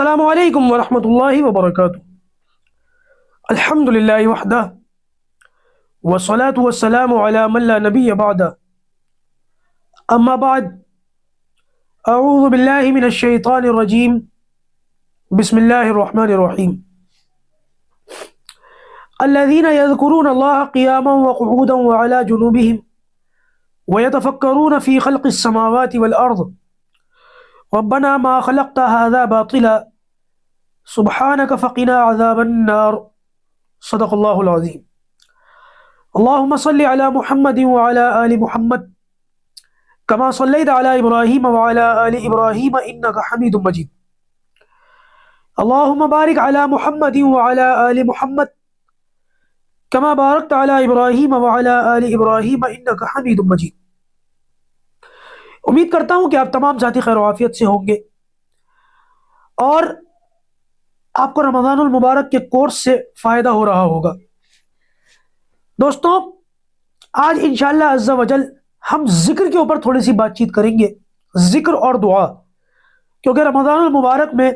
السلام علیکم ورحمۃ اللہ وبرکاتہ۔ الحمد للہ وحدہ والصلاة والسلام علی من لا نبی بعدہ، اما بعد، اعوذ باللہ من الشیطان الرجیم، بسم اللہ الرحمن الرحیم۔ الذین یذکرون اللہ قیاما وقعودا وعلی جنوبہم ویتفکرون فی خلق السماوات والارض ربنا ما خلقت هذا باطلا سبحانك فقنا عذاب النار، صدق اللہ العظیم۔ اللہم صل علی محمد وعلی آل محمد کما صلیت علی ابراہیم وعلی آل ابراہیم انک حمید مجید۔ اللہم بارک علی محمد وعلی آل محمد کما بارکت علی ابراہیم وعلی آل ابراہیم انک حمید مجید۔ امید کرتا ہوں کہ آپ تمام ساتھی خیر و عافیت سے ہوں گے اور آپ کو رمضان المبارک کے کورس سے فائدہ ہو رہا ہوگا۔ دوستوں، آج انشاءاللہ عز و جل ہم ذکر کے اوپر تھوڑی سی بات چیت کریں گے، ذکر اور دعا، کیونکہ رمضان المبارک میں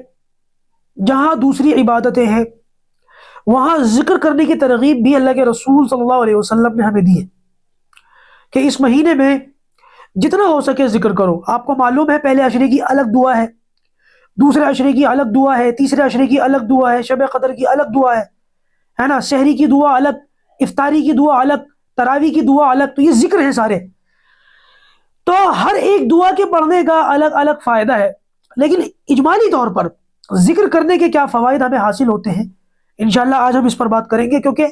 جہاں دوسری عبادتیں ہیں وہاں ذکر کرنے کی ترغیب بھی اللہ کے رسول صلی اللہ علیہ وسلم نے ہمیں دی ہے کہ اس مہینے میں جتنا ہو سکے ذکر کرو۔ آپ کو معلوم ہے پہلے عشرے کی الگ دعا ہے، دوسرے عشرے کی الگ دعا ہے، تیسرے عشرے کی الگ دعا ہے، شب قدر کی الگ دعا ہے نا، سحری کی دعا الگ، افطاری کی دعا الگ، تراویح کی دعا الگ، تو یہ ذکر ہیں سارے۔ تو ہر ایک دعا کے پڑھنے کا الگ الگ فائدہ ہے، لیکن اجمالی طور پر ذکر کرنے کے کیا فوائد ہمیں حاصل ہوتے ہیں انشاءاللہ آج ہم اس پر بات کریں گے، کیونکہ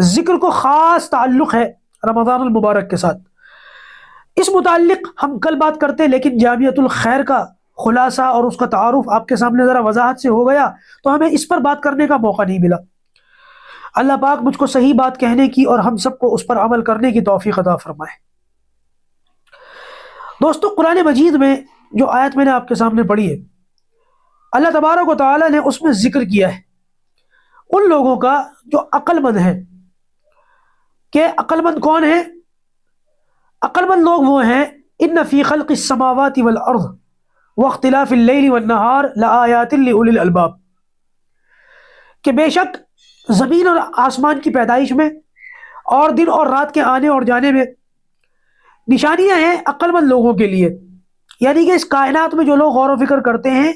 ذکر کو خاص تعلق ہے رمضان المبارک کے ساتھ۔ اس متعلق ہم کل بات کرتے، لیکن جامعۃ الخیر کا خلاصہ اور اس کا تعارف آپ کے سامنے ذرا وضاحت سے ہو گیا تو ہمیں اس پر بات کرنے کا موقع نہیں ملا۔ اللہ پاک مجھ کو صحیح بات کہنے کی اور ہم سب کو اس پر عمل کرنے کی توفیق عطا فرمائے۔ دوستو، قرآن مجید میں جو آیت میں نے آپ کے سامنے پڑھی ہے، اللہ تبارک و تعالی نے اس میں ذکر کیا ہے ان لوگوں کا جو عقل مند ہیں۔ کہ عقل مند کون ہیں؟ عقل مند لوگ وہ ہیں، ان فی خلق السماوات والارض واختلاف اللیل والنہار لآیات لأولی الالباب، کہ بے شک زمین اور آسمان کی پیدائش میں اور دن اور رات کے آنے اور جانے میں نشانیاں ہیں عقل مند لوگوں کے لیے۔ یعنی کہ اس کائنات میں جو لوگ غور و فکر کرتے ہیں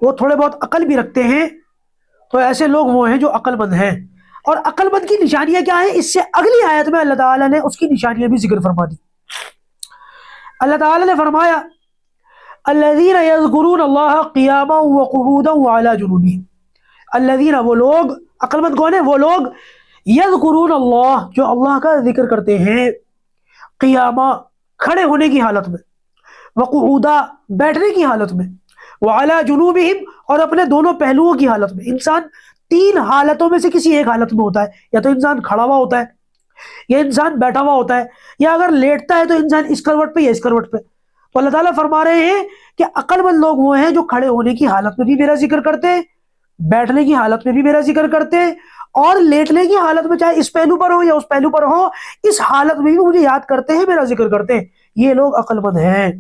وہ تھوڑے بہت عقل بھی رکھتے ہیں، تو ایسے لوگ وہ ہیں جو عقل مند ہیں۔ اور عقل مند کی نشانیاں کیا ہیں؟ اس سے اگلی آیت میں اللہ تعالیٰ نے اس کی نشانیاں بھی ذکر فرما دی۔ اللہ تعالیٰ نے فرمایا الذین یذکرون اللہ قیاما وقعودا وعلی جنوبہم، الذین، وہ لوگ، عقل مند کون ہیں؟ وہ لوگ یذکرون اللہ، جو اللہ کا ذکر کرتے ہیں، قیاما، کھڑے ہونے کی حالت میں، وقعودا، بیٹھنے کی حالت میں، وعلی جنوبہم، اور اپنے دونوں پہلوؤں کی حالت میں۔ انسان تین حالتوں میں سے کسی ایک حالت میں ہوتا ہے، یا تو انسان کھڑا ہوا ہوتا ہے، یا انسان بیٹھا ہوا ہوتا ہے، یا اگر لیٹتا ہے تو انسان اس کروٹ پہ یا اس کروٹ پہ۔ تو اللہ تعالیٰ فرما رہے ہیں کہ عقل مند لوگ وہ ہیں جو کھڑے ہونے کی حالت میں بھی میرا ذکر کرتے ہیں، بیٹھنے کی حالت میں بھی میرا ذکر کرتے ہیں، اور لیٹنے کی حالت میں، چاہے اس پہلو پر ہو یا اس پہلو پر ہو، اس حالت میں بھی مجھے یاد کرتے ہیں، میرا ذکر کرتے ہیں۔ یہ لوگ عقل مند ہیں۔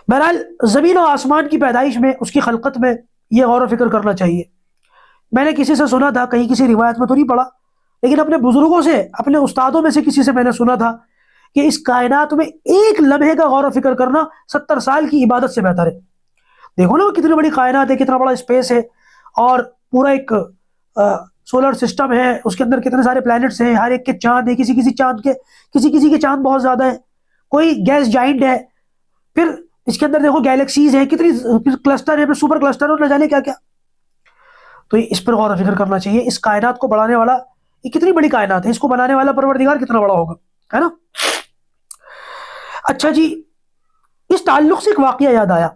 بہرحال زمین و آسمان کی پیدائش میں، اس کی خلقت میں یہ غور و فکر کرنا چاہیے۔ میں نے کسی سے سنا تھا، کہیں کسی روایت میں تو نہیں پڑھا، لیکن اپنے بزرگوں سے، اپنے استادوں میں سے کسی سے میں نے سنا تھا کہ اس کائنات میں ایک لمحے کا غور و فکر کرنا 70 سال کی عبادت سے بہتر ہے۔ دیکھو نا وہ کتنی بڑی کائنات ہے، کتنا بڑا اسپیس ہے، اور پورا ایک سولر سسٹم ہے، اس کے اندر کتنے سارے پلانٹس ہیں، ہر ایک کے چاند ہیں، کسی چاند کے کسی کے چاند بہت زیادہ ہیں، کوئی گیس جائنٹ ہے، پھر اس کے اندر دیکھو گیلیکسیز ہیں، کتنی کلسٹر ہے، پھر سپر کلسٹر اور نہ جانے کیا کیا۔ تو اس پر غور و فکر کرنا چاہیے۔ اس کائنات کو بڑھانے والا، یہ کتنی بڑی کائنات ہے، اس کو بنانے والا پروردگار کتنا بڑا ہوگا، ہے نا۔ اچھا جی، اس تعلق سے ایک واقعہ یاد آیا،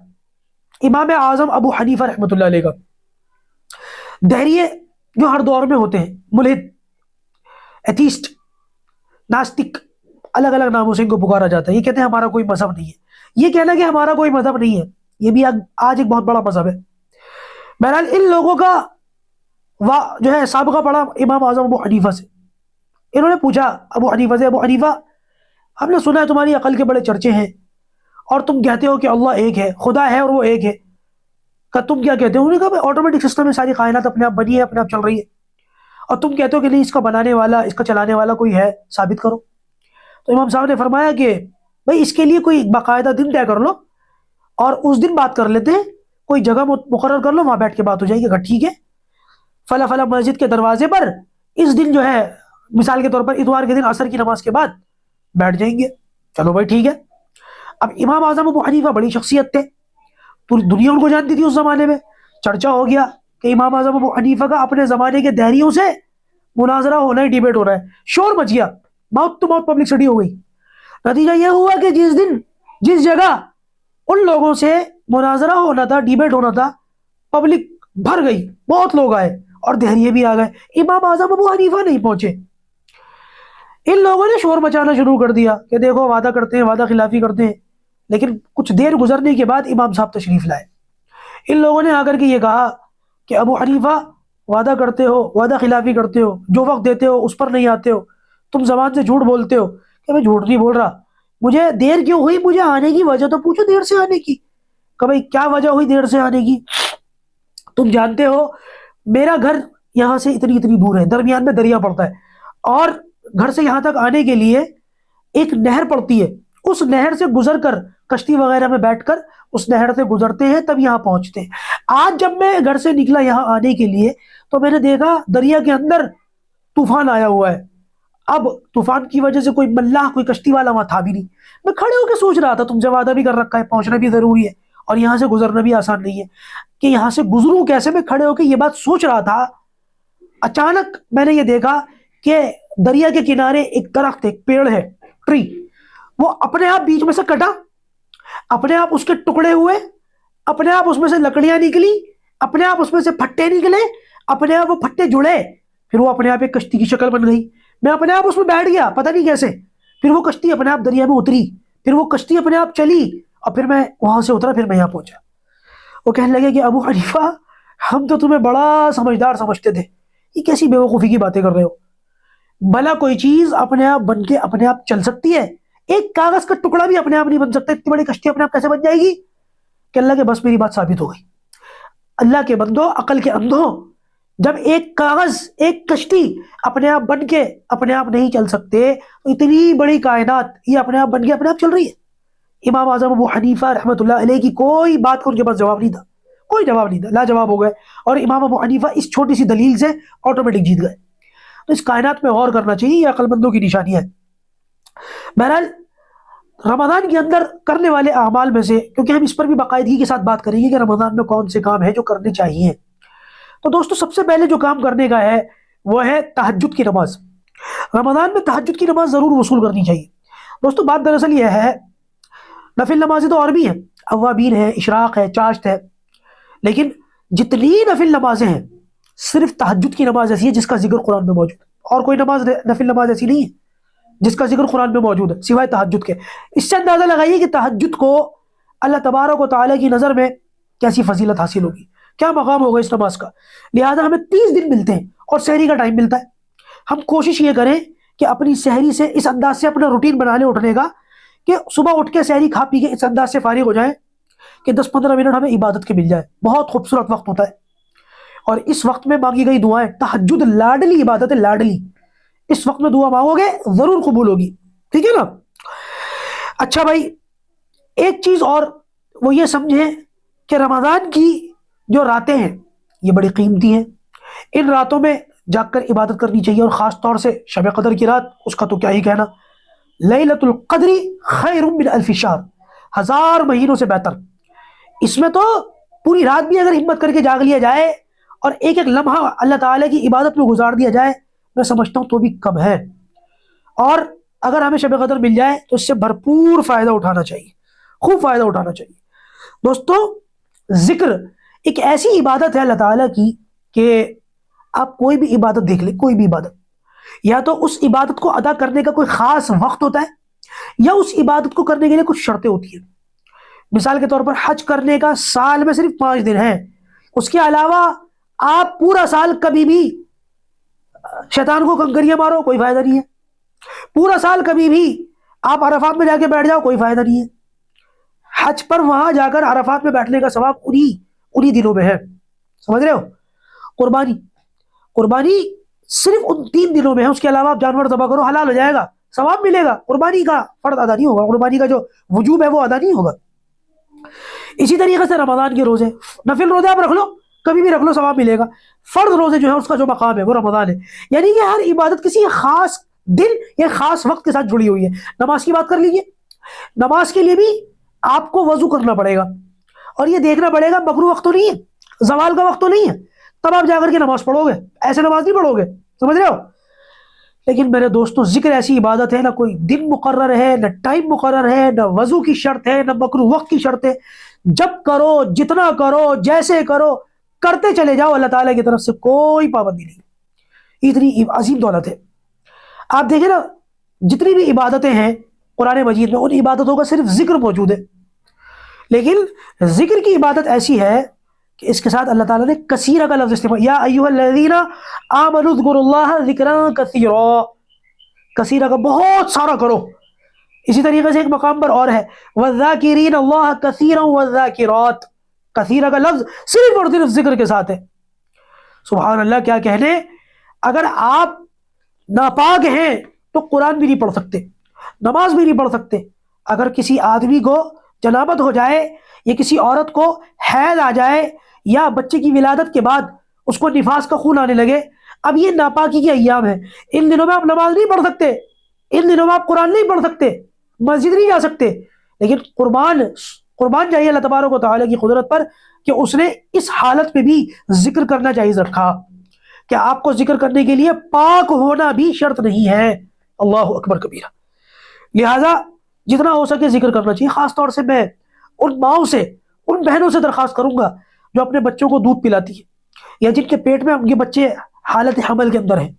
امام اعظم ابو حنیفہ رحمۃ اللہ علیہ کا۔ دہریے جو ہر دور میں ہوتے ہیں، ملحد، ایتھیسٹ، ناستک، الگ الگ ناموں سے ان کو پکارا جاتا ہے۔ یہ کہتے ہیں ہمارا کوئی مذہب نہیں ہے۔ یہ کہنا کہ ہمارا کوئی مذہب نہیں ہے، یہ بھی آج ایک بہت بڑا مذہب ہے۔ بہرحال ان لوگوں کا جو ہے سابقہ پڑا امام اعظم ابو حنیفہ سے۔ انہوں نے پوچھا ابو حنیفہ سے، ابو حنیفہ، ہم نے سنا ہے تمہاری عقل کے بڑے چرچے ہیں اور تم کہتے ہو کہ اللہ ایک ہے، خدا ہے اور وہ ایک ہے، کہ تم کیا کہتے ہو؟ انہوں نے کہا بھائی آٹومیٹک سسٹم ہے، ساری کائنات اپنے آپ بنی ہے، اپنے آپ چل رہی ہے، اور تم کہتے ہو کہ نہیں اس کا بنانے والا، اس کا چلانے والا کوئی ہے، ثابت کرو۔ تو امام صاحب نے فرمایا کہ بھائی اس کے لیے کوئی باقاعدہ دن طے کر لو اور اس دن بات کر لیتے ہیں، کوئی جگہ مقرر کر لو، وہاں بیٹھ کے بات ہو جائے گی۔ اگر ٹھیک ہے، فلاں فلاں مسجد کے دروازے پر اس دن جو ہے، مثال کے طور پر اتوار کے دن عصر کی نماز کے بعد بیٹھ جائیں گے۔ چلو بھائی ٹھیک ہے۔ اب امام اعظم ابو حنیفہ بڑی شخصیت تھے، پوری دنیا ان کو جانتی تھی۔ اس زمانے میں چرچا ہو گیا کہ امام اعظم ابو حنیفہ کا اپنے زمانے کے دہریوں سے مناظرہ ہونا ہے، ڈیبیٹ ہو رہا ہے، شور مچ گیا، موت تو موت، پبلکسٹی ہو گئی۔ نتیجہ یہ ہوا کہ جس دن جس جگہ ان لوگوں سے مناظرہ ہونا تھا، ڈیبیٹ ہونا تھا، پبلک بھر گئی، بہت لوگ آئے اور دہریے بھی آ گئے، امام اعظم ابو حنیفہ نہیں پہنچے۔ ان لوگوں نے شور مچانا شروع کر دیا کہ دیکھو وعدہ کرتے ہیں، وعدہ خلافی کرتے ہیں۔ لیکن کچھ دیر گزرنے کے بعد امام صاحب تشریف لائے۔ ان لوگوں نے آ کر کے یہ کہا کہ ابو حنیفہ وعدہ کرتے ہو، وعدہ خلافی کرتے ہو، جو وقت دیتے ہو اس پر نہیں آتے ہو، تم زبان سے جھوٹ بولتے ہو۔ کہ میں جھوٹ نہیں بول رہا، مجھے دیر کیوں ہوئی، مجھے آنے کی وجہ تو پوچھو، دیر سے آنے کی۔ کہ بھائی کیا وجہ ہوئی دیر سے آنے کی؟ تم جانتے ہو میرا گھر یہاں سے اتنی اتنی دور ہے، درمیان میں دریا پڑتا ہے، اور گھر سے یہاں تک آنے کے لیے ایک نہر پڑتی ہے، اس نہر سے گزر کر کشتی وغیرہ میں بیٹھ کر اس نہر سے گزرتے ہیں، تب یہاں پہنچتے ہیں۔ آج جب میں گھر سے نکلا یہاں آنے کے لیے تو میں نے دیکھا دریا کے اندر طوفان آیا ہوا ہے۔ اب طوفان کی وجہ سے کوئی ملاح، کوئی کشتی والا وہاں تھا بھی نہیں۔ میں کھڑے ہو کے سوچ رہا تھا تم سے وعدہ بھی کر رکھا ہے، پہنچنا بھی ضروری ہے، اور یہاں سے گزرنا بھی آسان نہیں ہے، کہ یہاں سے گزروں کیسے؟ میں کھڑے ہو کے یہ بات سوچ رہا تھا، اچانک میں نے یہ دیکھا کہ دریا کے کنارے ایک درخت، ایک پیڑ ہے، ٹری، وہ اپنے آپ بیچ میں سے کٹا، اپنے آپ اس کے ٹکڑے ہوئے، اپنے آپ اس میں سے لکڑیاں نکلی، اپنے آپ اس میں سے پھٹے نکلے، اپنے آپ وہ پھٹے جڑے، پھر وہ اپنے آپ ایک کشتی کی شکل بن گئی۔ میں اپنے آپ اس میں بیٹھ گیا، پتہ نہیں کیسے، پھر وہ کشتی اپنے آپ دریا میں اتری، پھر وہ کشتی اپنے آپ چلی، اور پھر میں وہاں سے اترا، پھر میں یہاں پہنچا۔ وہ کہنے لگے کہ ابو حنیفہ ہم تو تمہیں بڑا سمجھدار سمجھتے تھے، یہ کیسی بیوقوفی کی باتیں کر رہے ہو؟ بھلا کوئی چیز اپنے آپ بن کے اپنے آپ چل سکتی ہے؟ ایک کاغذ کا ٹکڑا بھی اپنے آپ نہیں بن سکتا، اتنی بڑی کشتی اپنے آپ کیسے بن جائے گی؟ کہ اللہ کے بس میری بات ثابت ہو گئی۔ اللہ کے بندو، عقل کے اندھوں، جب ایک کاغذ، ایک کشتی اپنے آپ بن کے اپنے آپ نہیں چل سکتے، تو اتنی بڑی کائنات یہ اپنے آپ بن کے اپنے آپ چل رہی ہے۔ امام اعظم ابو حنیفہ رحمۃ اللہ علیہ کی کوئی بات کا ان کے پاس جواب نہیں تھا، کوئی جواب نہیں تھا، لاجواب ہو گئے، اور امام ابو حنیفہ اس چھوٹی سی دلیل سے آٹومیٹک جیت گئے۔ تو اس کائنات میں غور کرنا چاہیے، یہ عقل مندوں کی نشانی ہے۔ بہرحال رمضان کے اندر کرنے والے اعمال میں سے، کیونکہ ہم اس پر بھی باقاعدگی کے ساتھ بات کریں گے کہ رمضان میں کون سے کام ہیں جو کرنے چاہیے، تو دوستو سب سے پہلے جو کام کرنے کا ہے وہ ہے تہجد کی نماز۔ رمضان میں تہجد کی نماز ضرور وصول کرنی چاہیے۔ دوستو بات دراصل یہ ہے، نفل نمازیں تو اور بھی ہیں، اوابین ہے، اشراق ہے، چاشت ہے، لیکن جتنی نفل نمازیں ہیں صرف تہجد کی نماز ایسی ہے جس کا ذکر قرآن میں موجود ہے، اور کوئی نماز، نفل نماز ایسی نہیں ہے جس کا ذکر قرآن میں موجود ہے سوائے تہجد کے۔ اس سے اندازہ لگائیے کہ تہجد کو اللہ تبارک و تعالیٰ کی نظر میں کیسی فضیلت حاصل ہوگی، کیا مقام ہوگا اس نماز کا۔ لہذا ہمیں 30 دن ملتے ہیں اور سحری کا ٹائم ملتا ہے، ہم کوشش یہ کریں کہ اپنی سحری سے اس انداز سے اپنا روٹین بنا لیں اٹھنے کا، کہ صبح اٹھ کے سحری کھا پی کے اس انداز سے فارغ ہو جائیں کہ 10-15 منٹ ہمیں عبادت کے مل جائے۔ بہت خوبصورت وقت ہوتا ہے، اور اس وقت میں مانگی گئی دعائیں، تہجد لاڈلی عبادت ہے، لاڈلی، اس وقت میں دعا مانگو گے ضرور قبول ہوگی، ٹھیک ہے نا۔ اچھا بھائی، ایک چیز اور وہ یہ سمجھیں کہ رمضان کی جو راتیں ہیں یہ بڑی قیمتی ہیں، ان راتوں میں جاگ کر عبادت کرنی چاہیے، اور خاص طور سے شب قدر کی رات، اس کا تو کیا ہی کہنا، لیلۃ القدر خیر من الف شہر، 1000 مہینوں سے بہتر۔ اس میں تو پوری رات بھی اگر ہمت کر کے جاگ لیا جائے اور ایک ایک لمحہ اللہ تعالیٰ کی عبادت میں گزار دیا جائے، میں سمجھتا ہوں تو بھی کم ہے، اور اگر ہمیں شب قدر مل جائے تو اس سے بھرپور فائدہ اٹھانا چاہیے، خوب فائدہ اٹھانا چاہیے۔ دوستو ذکر ایک ایسی عبادت ہے اللہ تعالیٰ کی کہ آپ کوئی بھی عبادت دیکھ لیں، کوئی بھی عبادت، یا تو اس عبادت کو ادا کرنے کا کوئی خاص وقت ہوتا ہے، یا اس عبادت کو کرنے کے لیے کچھ شرطیں ہوتی ہیں۔ مثال کے طور پر حج کرنے کا سال میں صرف 5 دن ہے، اس کے علاوہ آپ پورا سال کبھی بھی شیطان کو کنکریاں مارو کوئی فائدہ نہیں ہے، پورا سال کبھی بھی آپ عرفات میں جا کے بیٹھ جاؤ کوئی فائدہ نہیں ہے۔ حج پر وہاں جا کر عرفات میں بیٹھنے کا ثواب انہی دنوں میں ہے. سمجھ رہے ہو؟ قربانی، قربانی صرف ان 3 دنوں میں ہے. اس کے علاوہ آپ جانور ذبح کرو، حلال ہو جائے گا، ثواب ملے گا. قربانی کا فرض ادا نہیں ہوگا، قربانی کا جو وجوب ہے وہ ادا نہیں ہوگا. اسی طریقے سے رمضان کے روزے، نفل روزے آپ رکھ لو، کبھی بھی رکھ لو، ثواب ملے گا. فرض روزے جو ہے اس کا جو مقام ہے وہ رمضان ہے. یعنی کہ ہر عبادت کسی خاص دن یا خاص وقت کے ساتھ جڑی ہوئی ہے. نماز کی بات کر لیجیے، نماز کے لیے بھی آپ کو وضو کرنا پڑے گا، اور یہ دیکھنا پڑے گا مغرب وقت تو نہیں ہے، زوال کا وقت تو نہیں ہے، تب آپ جا کر کے نماز پڑھو گے. ایسے نماز نہیں پڑھو گے. سمجھ رہے ہو؟ لیکن میرے دوستوں، ذکر ایسی عبادت ہے، نہ کوئی دن مقرر ہے، نہ ٹائم مقرر ہے، نہ وضو کی شرط ہے، نہ مکروہ وقت کی شرط ہے. جب کرو، جتنا کرو، جیسے کرو، کرتے چلے جاؤ. اللہ تعالیٰ کی طرف سے کوئی پابندی نہیں. اتنی عظیم دولت ہے. آپ دیکھیں نا، جتنی بھی عبادتیں ہیں قرآن مجید میں، ان عبادتوں کا صرف ذکر موجود ہے، لیکن ذکر کی عبادت ایسی ہے کہ اس کے ساتھ اللہ تعالیٰ نے کثیرہ کا لفظ استعمال، یا ایھا الذین آمنوا اذکروا اللہ ذکرا کثیرا. کثیرہ کا بہت سارا کرو. اسی طریقے سے ایک مقام پر اور ہے، والذاکرین اللہ کثیرا والذاکرات. کثیرہ کا لفظ صرف اور صرف ذکر کے ساتھ ہے. سبحان اللہ، کیا کہنے. اگر آپ ناپاک ہیں تو قرآن بھی نہیں پڑھ سکتے، نماز بھی نہیں پڑھ سکتے. اگر کسی آدمی کو جنابت ہو جائے، یا کسی عورت کو حیض آ جائے، یا بچے کی ولادت کے بعد اس کو نفاس کا خون آنے لگے، اب یہ ناپاکی کے ایام ہیں. ان دنوں میں آپ نماز نہیں پڑھ سکتے، ان دنوں میں آپ قرآن نہیں پڑھ سکتے، مسجد نہیں جا سکتے. لیکن قربان جائیے اللہ تبارک و تعالیٰ کی قدرت پر کہ اس نے اس حالت میں بھی ذکر کرنا جائز رکھا، کہ آپ کو ذکر کرنے کے لیے پاک ہونا بھی شرط نہیں ہے. اللہ اکبر کبیرہ. لہذا جتنا ہو سکے ذکر کرنا چاہیے. خاص طور سے میں ان ماؤں سے، ان بہنوں سے درخواست کروں گا جو اپنے بچوں کو دودھ پلاتی ہے، یا جن کے پیٹ میں ان کے بچے حالت حمل کے اندر ہیں.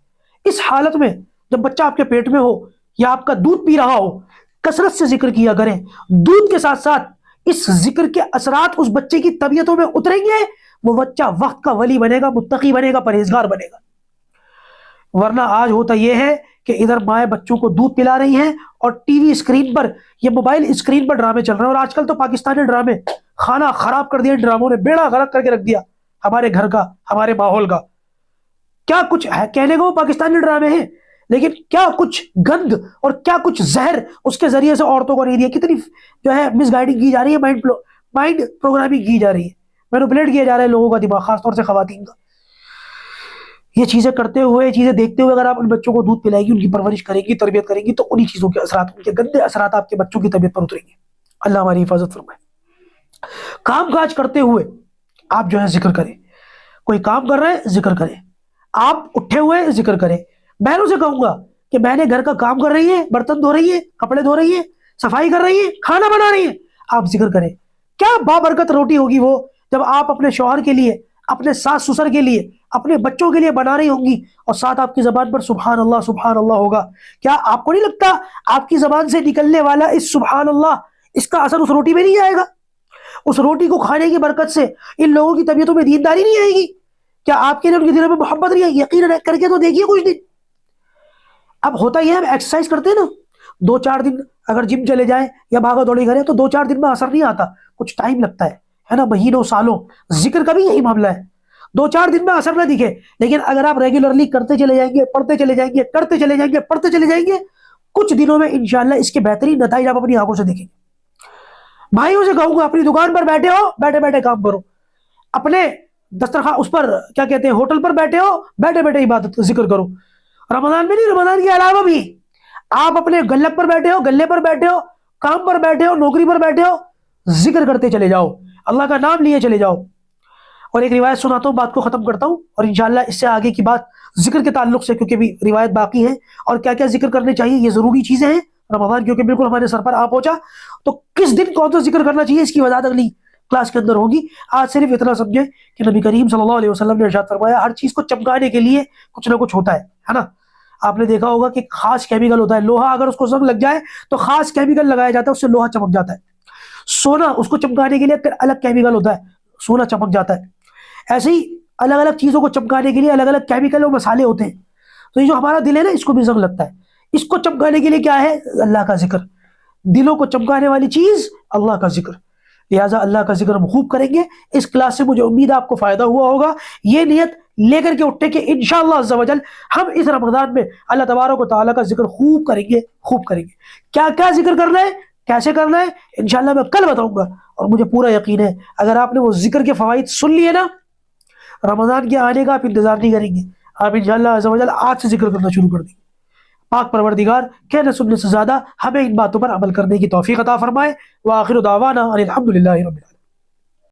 اس حالت میں جب بچہ آپ کے پیٹ میں ہو یا آپ کا دودھ پی رہا ہو، کثرت سے ذکر کیا کریں. دودھ کے ساتھ ساتھ اس ذکر کے اثرات اس بچے کی طبیعتوں میں اتریں گے، وہ بچہ وقت کا ولی بنے گا، متقی بنے گا، پرہیزگار بنے گا. ورنہ آج ہوتا یہ ہے کہ ادھر مائیں بچوں کو دودھ پلا رہی ہیں، اور ٹی وی اسکرین پر یا موبائل اسکرین پر ڈرامے چل رہے ہیں. اور آج کل تو پاکستانی ڈرامے کھانا خراب کر دیا، ڈراموں نے بیڑا غرق کر کے رکھ دیا ہمارے گھر کا، ہمارے ماحول کا. کیا کچھ ہے کہنے کو، پاکستانی ڈرامے ہیں، لیکن کیا کچھ گند اور کیا کچھ زہر اس کے ذریعے سے عورتوں کو نہیں دیا. کتنی جو ہے مس گائیڈنگ کی جا رہی ہے، مائنڈ پروگرامنگ کی جا رہی ہے، مینوپولیٹ کیا جا رہا ہے لوگوں کا دماغ، خاص طور سے خواتین کا. یہ چیزیں کرتے ہوئے، یہ چیزیں دیکھتے ہوئے اگر آپ ان بچوں کو دودھ پلائیں گی، ان کی پرورش کریں گی، تربیت کریں گی، تو انہی چیزوں کے اثرات، ان کے گندے اثرات آپ کے بچوں کی طبیعت پر اتریں گے. اللہ ہماری حفاظت فرمائے. کام کاج کرتے ہوئے آپ جو ہے ذکر کریں. کوئی کام کر رہے ہیں ذکر کریں، آپ اٹھے ہوئے ذکر کریں. بہنوں سے کہوں گا کہ بہنیں گھر کا کام کر رہی ہیں، برتن دھو رہی ہیں، کپڑے دھو رہی ہیں، صفائی کر رہی ہیں، کھانا بنا رہی ہیں، آپ ذکر کریں. کیا بابرکت روٹی ہوگی وہ جب آپ اپنے شوہر کے لیے، اپنے ساس سسر کے لیے، اپنے بچوں کے لیے بنا رہی ہوں گی، اور ساتھ آپ کی زبان پر سبحان اللہ ہوگا. کیا آپ کو نہیں لگتا آپ کی زبان سے نکلنے والا اس سبحان اللہ، اس کا اثر اس روٹی میں نہیں آئے گا؟ اس روٹی کو کھانے کی برکت سے ان لوگوں کی طبیعتوں میں دینداری نہیں آئے گی؟ کیا آپ کے لیے ان کے دلوں میں محبت نہیں آئے گی؟ یقین کر کے تو دیکھیے کچھ دن. اب ہوتا یہ ہے، ہم ایکسرسائز کرتے ہیں نا، 2-4 دن اگر جم چلے جائیں یا بھاگا دوڑی کریں تو 2-4 دن میں اثر نہیں آتا، کچھ ٹائم لگتا ہے نا، مہینوں سالوں. ذکر کا بھی یہی معاملہ ہے، 2-4 دن میں اثر نہ دکھے، لیکن اگر آپ ریگولرلی کرتے چلے جائیں گے، پڑھتے چلے جائیں گے، کرتے چلے جائیں گے، پڑھتے چلے جائیں گے، کچھ دنوں میں انشاءاللہ اس کے بہترین نتائج آپ اپنی آنکھوں سے دیکھیں گے. بھائیوں سے کہوں گا، اپنی دکان پر بیٹھے ہو، بیٹھے بیٹھے کام کرو. اپنے دسترخوان اس پر کیا کہتے ہیں، ہوٹل پر بیٹھے ہو، بیٹھے بیٹھے عبادت ذکر کرو. رمضان میں نہیں، رمضان کے علاوہ بھی آپ اپنے گلک پر بیٹھے ہو، گلے پر بیٹھے ہو، کام پر بیٹھے ہو، نوکری پر بیٹھے ہو، ذکر کرتے چلے جاؤ، اللہ کا نام لیے چلے جاؤ. اور ایک روایت سناتا ہوں، بات کو ختم کرتا ہوں، اور انشاءاللہ اس سے آگے کی بات ذکر کے تعلق سے، کیونکہ بھی روایت باقی ہے، اور کیا کیا ذکر کرنے چاہیے، یہ ضروری چیزیں ہیں. رمضان کیونکہ بالکل ہمارے سر پر آ پہنچا، تو کس دن کون سا ذکر کرنا چاہیے اس کی وضاحت اگلی کلاس کے اندر ہوگی. آج صرف اتنا سمجھیں کہ نبی کریم صلی اللہ علیہ وسلم نے ارشاد فرمایا، ہر چیز کو چمکانے کے لیے کچھ نہ کچھ ہوتا ہے نا. آپ نے دیکھا ہوگا کہ خاص کیمیکل ہوتا ہے، لوہا اگر اس کو زنگ لگ جائے تو خاص کیمیکل لگایا جاتا ہے، اس سے لوہا چمک جاتا ہے. سونا اس کو چمکانے کے لیے الگ کیمیکل ہوتا ہے، سونا چمک جاتا ہے. ایسے ہی الگ الگ چیزوں کو چمکانے کے لیے الگ الگ کیمیکل اور مسالے ہوتے ہیں. تو یہ جو ہمارا دل ہے نا، اس کو بھی زنگ لگتا ہے. اس کو چمکانے کے لیے کیا ہے؟ اللہ کا ذکر. دلوں کو چمکانے والی چیز اللہ کا ذکر. لہٰذا اللہ کا ذکر ہم خوب کریں گے. اس کلاس سے مجھے امید ہے آپ کو فائدہ ہوا ہوگا. یہ نیت لے کر کے اٹھے کہ انشاءاللہ عز و جل ہم اس رمضان میں اللہ تبارک و تعالیٰ کا ذکر خوب کریں گے. خوب کریں گے. کیا کیا ذکر کرنا ہے، کیسے کرنا ہے، انشاءاللہ میں کل بتاؤں گا. اور مجھے پورا یقین ہے اگر آپ نے وہ ذکر کے فوائد سن لیے نا، رمضان کے آنے کا آپ انتظار نہیں کریں گے. آپ انشاءاللہ عز و جل آج سے ذکر کرنا شروع کر دیں گے. پاک پروردگار کہنے سننے سے زیادہ ہمیں ان باتوں پر عمل کرنے کی توفیق عطا فرمائے. وآخر دعوانا ان الحمد للہ رب العالمین.